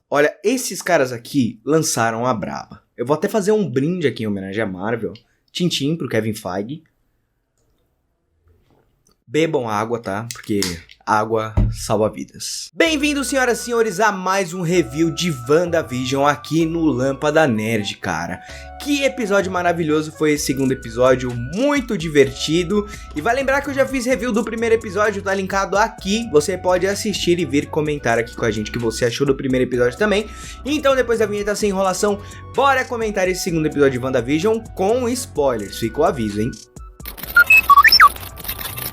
Olha, esses caras aqui lançaram a braba. Eu vou até fazer um brinde aqui em homenagem à Marvel. Tintim pro Kevin Feige. Bebam água, tá? Porque água salva vidas. Bem-vindos, senhoras e senhores, a mais um review de WandaVision aqui no Lâmpada Nerd, cara. Que episódio maravilhoso foi esse segundo episódio, muito divertido. E vai lembrar que eu já fiz review do primeiro episódio, tá linkado aqui. Você pode assistir e vir comentar aqui com a gente o que você achou do primeiro episódio também. Então, depois da vinheta sem enrolação, bora comentar esse segundo episódio de WandaVision com spoilers. Fica o aviso, hein?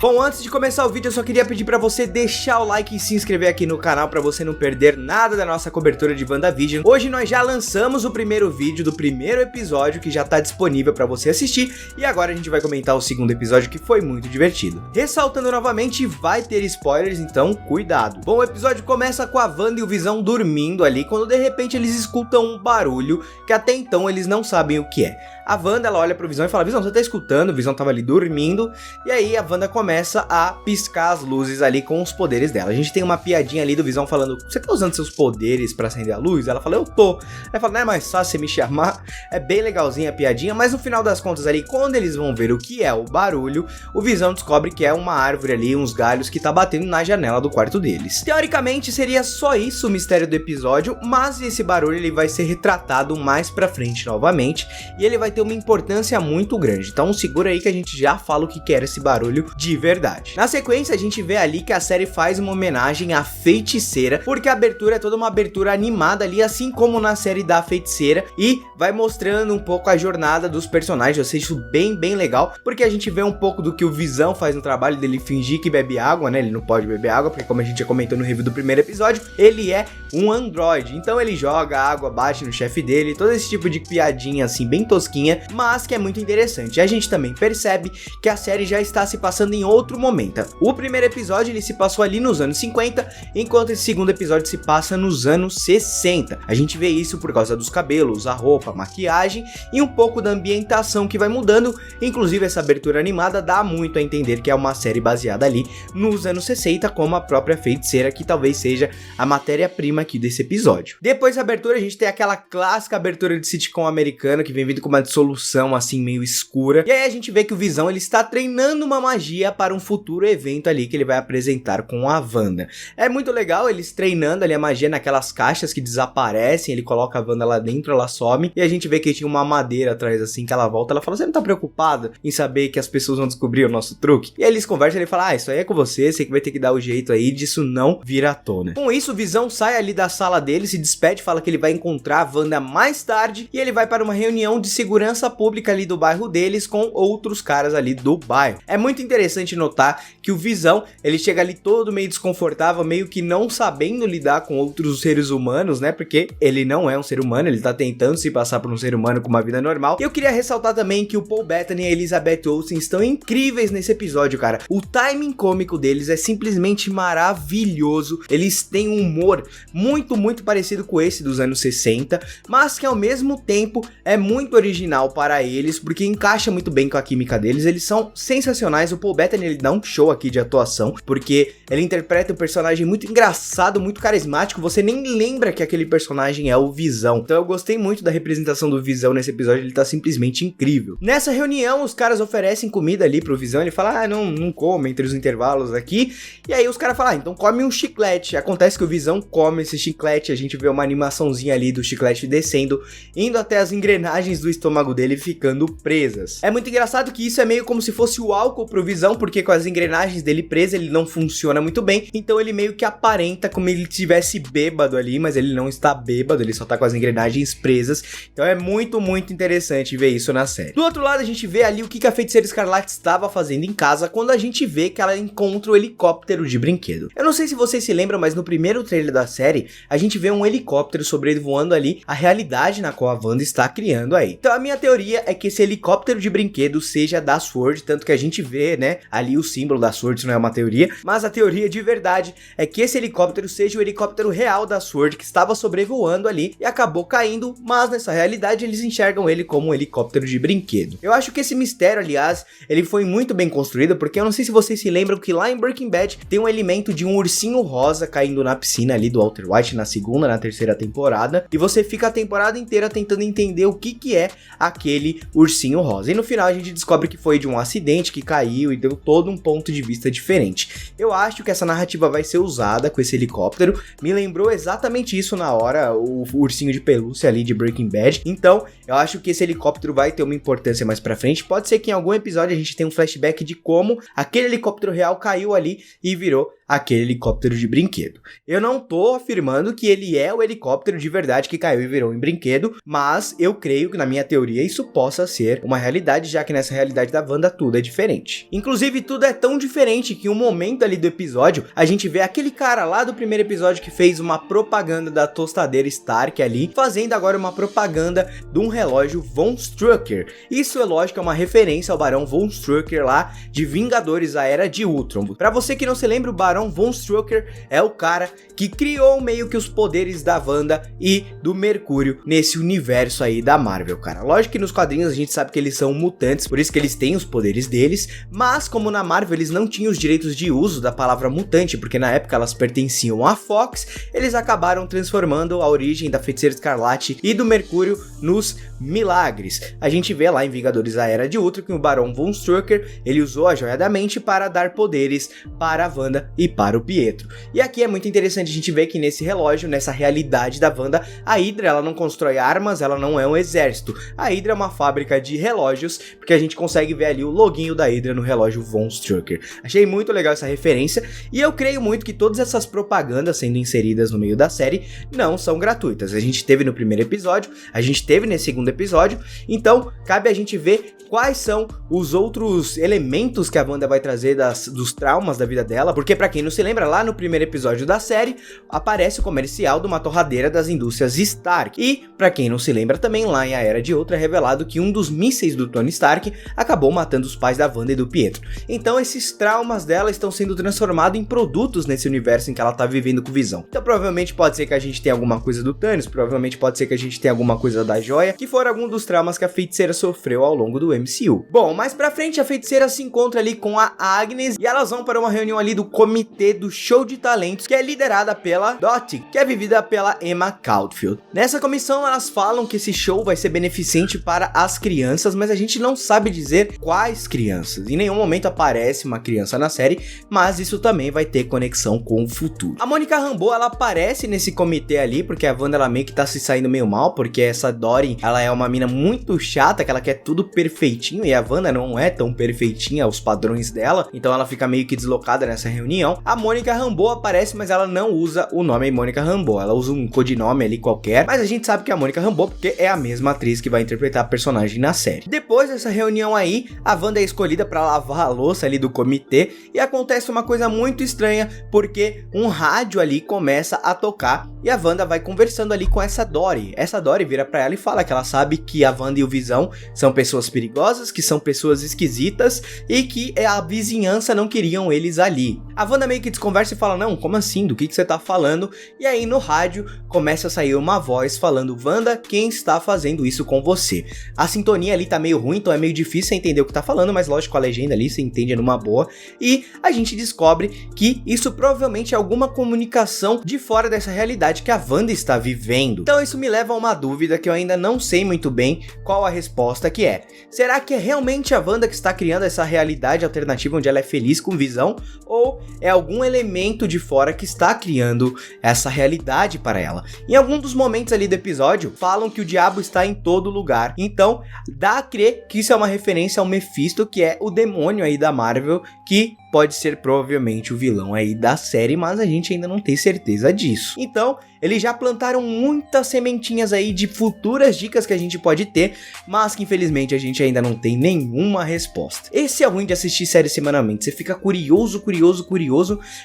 Bom, antes de começar o vídeo, eu só queria pedir pra você deixar o like e se inscrever aqui no canal pra você não perder nada da nossa cobertura de WandaVision. Hoje nós já lançamos o primeiro vídeo do primeiro episódio, que já tá disponível pra você assistir, e agora a gente vai comentar o segundo episódio, que foi muito divertido. Ressaltando novamente, vai ter spoilers, então cuidado. Bom, o episódio começa com a Wanda e o Visão dormindo ali, quando de repente eles escutam um barulho que até então eles não sabem o que é. A Wanda, ela olha pro Visão e fala: Visão, você tá escutando? O Visão tava ali dormindo, e aí a Wanda começa a piscar as luzes ali com os poderes dela. A gente tem uma piadinha ali do Visão falando: você tá usando seus poderes pra acender a luz? Ela fala: eu tô. Aí fala: não é mais fácil você me chamar? É bem legalzinha a piadinha, mas no final das contas ali, quando eles vão ver o que é o barulho, o Visão descobre que é uma árvore ali, uns galhos que tá batendo na janela do quarto deles. Teoricamente seria só isso o mistério do episódio, mas esse barulho ele vai ser retratado mais pra frente novamente, e ele vai ter uma importância muito grande. Então segura aí que a gente já fala o que era esse barulho de verdade. Na sequência a gente vê ali que a série faz uma homenagem à Feiticeira, porque a abertura é toda uma abertura animada ali, assim como na série da Feiticeira, e vai mostrando um pouco a jornada dos personagens. Eu achei isso bem legal, porque a gente vê um pouco do que o Visão faz no trabalho dele fingir que bebe água, né? Ele não pode beber água, porque como a gente já comentou no review do primeiro episódio, ele é um androide, então ele joga água, bate no chefe dele, todo esse tipo de piadinha assim bem tosquinha, mas que é muito interessante. A gente também percebe que a série já está se passando em outro momento. O primeiro episódio ele se passou ali nos anos 50, enquanto esse segundo episódio se passa nos anos 60. A gente vê isso por causa dos cabelos, a roupa, a maquiagem e um pouco da ambientação que vai mudando. Inclusive essa abertura animada dá muito a entender que é uma série baseada ali nos anos 60, como a própria Feiticeira, que talvez seja a matéria-prima aqui desse episódio. Depois da abertura a gente tem aquela clássica abertura de sitcom americano que vem vindo com uma solução assim meio escura, e aí a gente vê que o Visão ele está treinando uma magia para um futuro evento ali que ele vai apresentar com a Wanda. É muito legal eles treinando ali a magia naquelas caixas que desaparecem, ele coloca a Wanda lá dentro, ela some, e a gente vê que tinha uma madeira atrás assim, que ela volta, ela fala: você não tá preocupada em saber que as pessoas vão descobrir o nosso truque? E aí eles conversam, ele fala: isso aí é com você que vai ter que dar o jeito aí disso não vir à tona. Com isso o Visão sai ali da sala dele, se despede, fala que ele vai encontrar a Wanda mais tarde, e ele vai para uma reunião de segurança pública ali do bairro deles com outros caras ali do bairro. É muito interessante notar que o Visão, ele chega ali todo meio desconfortável, meio que não sabendo lidar com outros seres humanos, né? Porque ele não é um ser humano, ele tá tentando se passar por um ser humano com uma vida normal. E eu queria ressaltar também que o Paul Bettany e a Elizabeth Olsen estão incríveis nesse episódio, cara. O timing cômico deles é simplesmente maravilhoso. Eles têm um humor muito parecido com esse dos anos 60, mas que ao mesmo tempo é muito original para eles, porque encaixa muito bem com a química deles. Eles são sensacionais. O Paul Bettany ele dá um show aqui de atuação, porque ele interpreta um personagem muito engraçado, muito carismático, você nem lembra que aquele personagem é o Visão. Então eu gostei muito da representação do Visão nesse episódio, ele tá simplesmente incrível. Nessa reunião os caras oferecem comida ali pro Visão, ele fala: não come entre os intervalos aqui, e aí os caras falam: então come um chiclete. Acontece que o Visão come esse chiclete, a gente vê uma animaçãozinha ali do chiclete descendo, indo até as engrenagens do estômago dele, ficando presas. É muito engraçado que isso é meio como se fosse o álcool pro Visão, porque com as engrenagens dele presas ele não funciona muito bem, então ele meio que aparenta como ele tivesse bêbado ali, mas ele não está bêbado, ele só tá com as engrenagens presas. Então é muito interessante ver isso na série. Do outro lado a gente vê ali o que a Feiticeira Escarlate estava fazendo em casa, quando a gente vê que ela encontra o helicóptero de brinquedo. Eu não sei se vocês se lembram, mas no primeiro trailer da série a gente vê um helicóptero sobrevoando ali a realidade na qual a Wanda está criando aí. Então a minha teoria é que esse helicóptero de brinquedo seja da SWORD, tanto que a gente vê, né, ali o símbolo da SWORD, isso não é uma teoria, mas a teoria de verdade é que esse helicóptero seja o helicóptero real da SWORD que estava sobrevoando ali e acabou caindo, mas nessa realidade eles enxergam ele como um helicóptero de brinquedo. Eu acho que esse mistério, aliás, ele foi muito bem construído, porque eu não sei se vocês se lembram que lá em Breaking Bad tem um elemento de um ursinho rosa caindo na piscina ali do Walter White na segunda, na terceira temporada, e você fica a temporada inteira tentando entender o que é aquele ursinho rosa. E no final a gente descobre que foi de um acidente que caiu e deu todo um ponto de vista diferente. Eu acho que essa narrativa vai ser usada com esse helicóptero, me lembrou exatamente isso na hora, o ursinho de pelúcia ali de Breaking Bad, então eu acho que esse helicóptero vai ter uma importância mais pra frente. Pode ser que em algum episódio a gente tenha um flashback de como aquele helicóptero real caiu ali e virou aquele helicóptero de brinquedo. Eu não tô afirmando que ele é o helicóptero de verdade que caiu e virou em brinquedo, mas eu creio que na minha teoria isso possa ser uma realidade, já que nessa realidade da Wanda tudo é diferente. Inclusive tudo é tão diferente que um momento ali do episódio a gente vê aquele cara lá do primeiro episódio que fez uma propaganda da tostadeira Stark ali, fazendo agora uma propaganda de um relógio Von Strucker. Isso é lógico, é uma referência ao Barão Von Strucker lá de Vingadores, a Era de Ultron. Pra você que não se lembra, o Barão Von Strucker é o cara que criou meio que os poderes da Wanda e do Mercúrio nesse universo aí da Marvel, cara. Lógico que nos quadrinhos a gente sabe que eles são mutantes, por isso que eles têm os poderes deles, mas como na Marvel eles não tinham os direitos de uso da palavra mutante, porque na época elas pertenciam à Fox, eles acabaram transformando a origem da Feiticeira Escarlate e do Mercúrio nos Milagres. A gente vê lá em Vingadores a Era de Ultron que o Barão Von Strucker, ele usou a Joia da Mente para dar poderes para a Wanda e para o Pietro. E aqui é muito interessante a gente ver que nesse relógio, nessa realidade da Wanda, a Hydra ela não constrói armas, ela não é um exército. A Hydra é uma fábrica de relógios, porque a gente consegue ver ali o loginho da Hydra no relógio Von Strucker. Achei muito legal essa referência e eu creio muito que todas essas propagandas sendo inseridas no meio da série não são gratuitas. A gente teve no primeiro episódio, a gente teve nesse segundo episódio, então cabe a gente ver quais são os outros elementos que a Wanda vai trazer dos traumas da vida dela, porque pra quem não se lembra, lá no primeiro episódio da série, aparece o comercial de uma torradeira das indústrias Stark, e pra quem não se lembra também, lá em A Era de Ultron é revelado que um dos mísseis do Tony Stark acabou matando os pais da Wanda e do Pietro. Então esses traumas dela estão sendo transformados em produtos nesse universo em que ela tá vivendo com Visão. Então provavelmente pode ser que a gente tenha alguma coisa do Thanos, provavelmente pode ser que a gente tenha alguma coisa da Joia, que for algum dos traumas que a Feiticeira sofreu ao longo do MCU. Bom, mais pra frente a Feiticeira se encontra ali com a Agnes e elas vão para uma reunião ali do comitê do show de talentos, que é liderada pela Dottie, que é vivida pela Emma Caulfield. Nessa comissão elas falam que esse show vai ser beneficente para as crianças, mas a gente não sabe dizer quais crianças. Em nenhum momento aparece uma criança na série, mas isso também vai ter conexão com o futuro. A Monica Rambeau, ela aparece nesse comitê ali, porque a Wanda ela meio que tá se saindo meio mal, porque essa Dottie, ela é uma mina muito chata, que ela quer tudo perfeitinho, e a Wanda não é tão perfeitinha aos padrões dela, então ela fica meio que deslocada nessa reunião. A Monica Rambeau aparece, mas ela não usa o nome Monica Rambeau, ela usa um codinome ali qualquer, mas a gente sabe que é a Monica Rambeau porque é a mesma atriz que vai interpretar a personagem na série. Depois dessa reunião aí, a Wanda é escolhida para lavar a louça ali do comitê e acontece uma coisa muito estranha, porque um rádio ali começa a tocar e a Wanda vai conversando ali com essa Dottie. Essa Dottie vira pra ela e fala que ela sabe que a Wanda e o Visão são pessoas perigosas, que são pessoas esquisitas e que a vizinhança não queriam eles ali. A Wanda meio que desconversa e fala, não, como assim? Do que você tá falando? E aí no rádio começa a sair uma voz falando, Wanda, quem está fazendo isso com você? A sintonia ali tá meio ruim, então é meio difícil entender o que tá falando, mas lógico, a legenda ali se entende numa boa. E a gente descobre que isso provavelmente é alguma comunicação de fora dessa realidade que a Wanda está vivendo. Então isso me leva a uma dúvida que eu ainda não sei muito bem qual a resposta que é. Será que é realmente a Wanda que está criando essa realidade alternativa onde ela é feliz com Visão? Ou é algum elemento de fora que está criando essa realidade para ela? Em algum dos momentos ali do episódio, falam que o diabo está em todo lugar. Então, dá a crer que isso é uma referência ao Mephisto, que é o demônio aí da Marvel, que pode ser provavelmente o vilão aí da série, mas a gente ainda não tem certeza disso. Então, eles já plantaram muitas sementinhas aí de futuras dicas que a gente pode ter, mas que infelizmente a gente ainda não tem nenhuma resposta. Esse é o ruim de assistir série semanalmente, você fica curioso,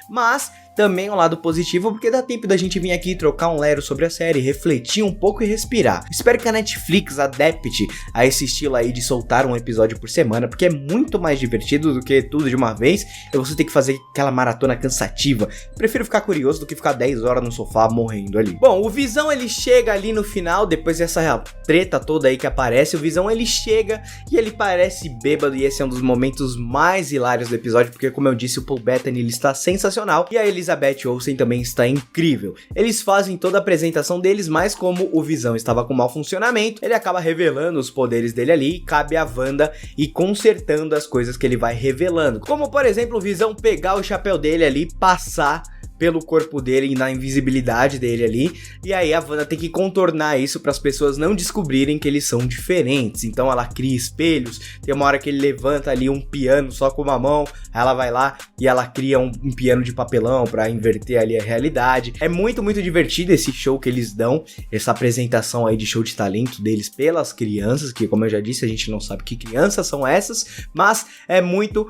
mas também é um lado positivo porque dá tempo da gente vir aqui trocar um lero sobre a série, refletir um pouco e respirar. Espero que a Netflix adapte a esse estilo aí de soltar um episódio por semana, porque é muito mais divertido do que tudo de uma vez e você tem que fazer aquela maratona cansativa. Prefiro ficar curioso do que ficar 10 horas no sofá morrendo ali. Bom, o Visão ele chega ali no final, depois dessa treta toda aí que aparece, o Visão ele chega e ele parece bêbado e esse é um dos momentos mais hilários do episódio, porque como eu disse, o Paul Bettany ele está sensacional e a Elizabeth Olsen também está incrível. Eles fazem toda a apresentação deles, mas como o Visão estava com mau funcionamento, ele acaba revelando os poderes dele ali e cabe a Wanda ir consertando as coisas que ele vai revelando. Como por exemplo o Visão pegar o chapéu dele ali, passar pelo corpo dele e na invisibilidade dele ali, e aí a Wanda tem que contornar isso para as pessoas não descobrirem que eles são diferentes. Então ela cria espelhos, tem uma hora que ele levanta ali um piano só com uma mão, aí ela vai lá e ela cria um piano de papelão para inverter ali a realidade. É muito divertido esse show que eles dão, essa apresentação aí de show de talento deles pelas crianças, que como eu já disse, a gente não sabe que crianças são essas, mas é muito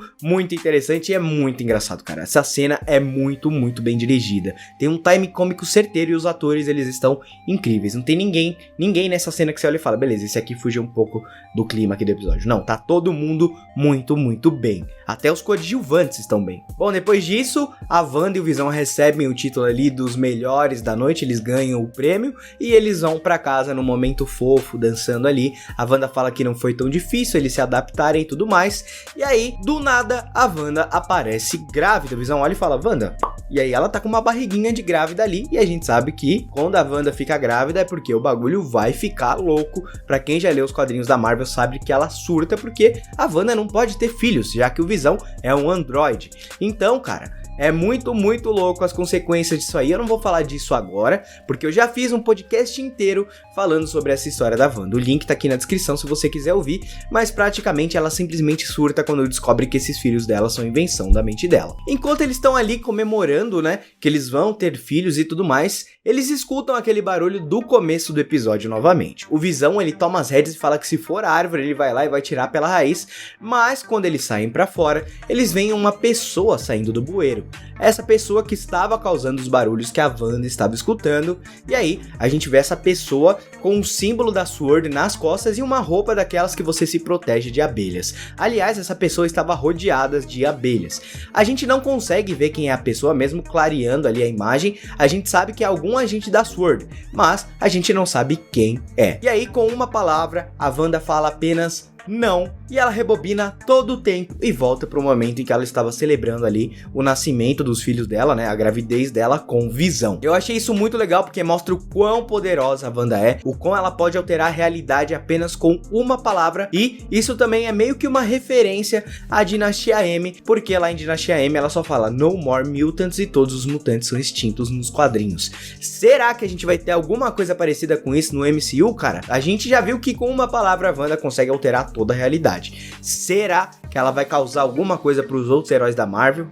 interessante e é muito engraçado, cara. Essa cena é muito bem dirigida. Tem um time cômico certeiro e os atores, eles estão incríveis. Não tem ninguém nessa cena que você olha e fala, beleza, esse aqui fugiu um pouco do clima aqui do episódio. Não, tá todo mundo muito bem. Até os coadjuvantes estão bem. Bom, depois disso, a Wanda e o Visão recebem o título ali dos melhores da noite, eles ganham o prêmio e eles vão pra casa num momento fofo, dançando ali. A Wanda fala que não foi tão difícil eles se adaptarem e tudo mais. E aí, do nada, a Wanda aparece grávida. O Visão olha e fala, Wanda... E aí ela tá com uma barriguinha de grávida ali, e a gente sabe que quando a Wanda fica grávida é porque o bagulho vai ficar louco. Pra quem já leu os quadrinhos da Marvel sabe que ela surta porque a Wanda não pode ter filhos, já que o Visão é um androide. Então, cara... É muito louco as consequências disso aí. Eu não vou falar disso agora, porque eu já fiz um podcast inteiro falando sobre essa história da Wanda. O link tá aqui na descrição se você quiser ouvir, mas praticamente ela simplesmente surta quando descobre que esses filhos dela são invenção da mente dela. Enquanto eles estão ali comemorando, né, que eles vão ter filhos e tudo mais, eles escutam aquele barulho do começo do episódio novamente. O Visão, ele toma as rédeas e fala que se for árvore, ele vai lá e vai tirar pela raiz, mas quando eles saem pra fora, eles veem uma pessoa saindo do bueiro. Essa pessoa que estava causando os barulhos que a Wanda estava escutando, e aí a gente vê essa pessoa com o símbolo da SWORD nas costas e uma roupa daquelas que você se protege de abelhas. Aliás, essa pessoa estava rodeada de abelhas. A gente não consegue ver quem é a pessoa, mesmo clareando ali a imagem, a gente sabe que é algum agente da SWORD, mas a gente não sabe quem é. E aí, com uma palavra, a Wanda fala apenas não, e ela rebobina todo o tempo e volta para o momento em que ela estava celebrando ali o nascimento dos filhos dela, né, a gravidez dela com Visão. Eu achei isso muito legal porque mostra o quão poderosa a Wanda é, o quão ela pode alterar a realidade apenas com uma palavra, e isso também é meio que uma referência à Dinastia M, porque lá em Dinastia M ela só fala No More Mutants e todos os mutantes são extintos nos quadrinhos. Será que a gente vai ter alguma coisa parecida com isso no MCU, cara? A gente já viu que com uma palavra a Wanda consegue alterar toda a realidade. Será que ela vai causar alguma coisa para os outros heróis da Marvel?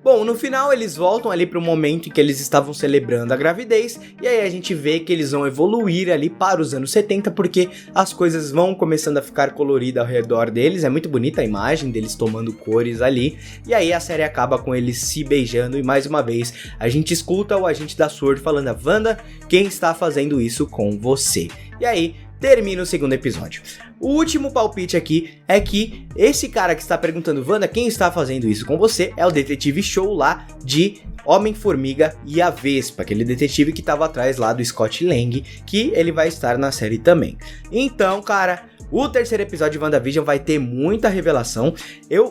Bom, no final eles voltam ali para o momento em que eles estavam celebrando a gravidez, e aí a gente vê que eles vão evoluir ali para os anos 70, porque as coisas vão começando a ficar coloridas ao redor deles, é muito bonita a imagem deles tomando cores ali, e aí a série acaba com eles se beijando, e mais uma vez a gente escuta o agente da SWORD falando, Wanda, quem está fazendo isso com você? E aí termina o segundo episódio. O último palpite aqui é que esse cara que está perguntando, Wanda, quem está fazendo isso com você? É o detetive Show lá de Homem-Formiga e a Vespa, aquele detetive que estava atrás lá do Scott Lang, que ele vai estar na série também. Então, cara, o terceiro episódio de WandaVision vai ter muita revelação.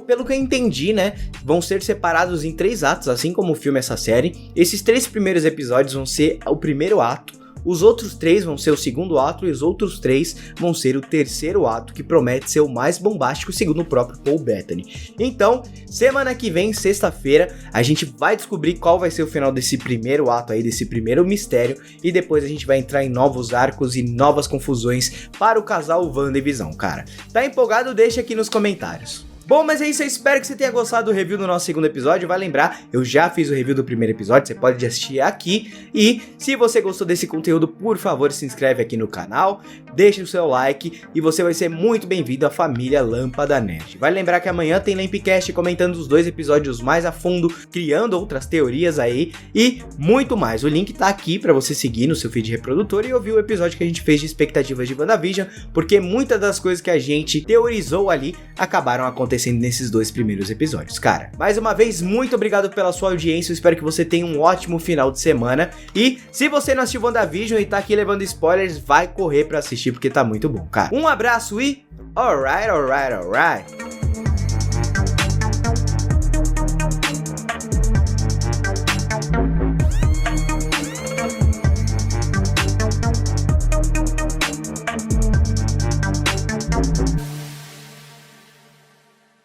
Pelo que eu entendi, né, vão ser separados em 3 atos, assim como o filme essa série. Esses 3 primeiros episódios vão ser o primeiro ato. Os outros 3 vão ser o segundo ato e os outros 3 vão ser o terceiro ato, que promete ser o mais bombástico, segundo o próprio Paul Bettany. Então, semana que vem, sexta-feira, a gente vai descobrir qual vai ser o final desse primeiro ato aí, desse primeiro mistério, e depois a gente vai entrar em novos arcos e novas confusões para o casal Wanda e Visão, cara. Tá empolgado? Deixa aqui nos comentários. Bom, mas é isso, eu espero que você tenha gostado do review do nosso segundo episódio. Vai lembrar, eu já fiz o review do primeiro episódio, você pode assistir aqui. E se você gostou desse conteúdo, por favor, se inscreve aqui no canal, deixa o seu like e você vai ser muito bem-vindo à família Lâmpada Nerd. Vai lembrar que amanhã tem Lampcast comentando os 2 episódios mais a fundo, criando outras teorias aí e muito mais. O link tá aqui pra você seguir no seu feed reprodutor e ouvir o episódio que a gente fez de expectativas de WandaVision, porque muitas das coisas que a gente teorizou ali acabaram acontecendo nesses 2 primeiros episódios, cara. Mais uma vez, muito obrigado pela sua audiência, eu espero que você tenha um ótimo final de semana, e se você não assistiu WandaVision e tá aqui levando spoilers, vai correr pra assistir porque tá muito bom, cara. Um abraço e alright.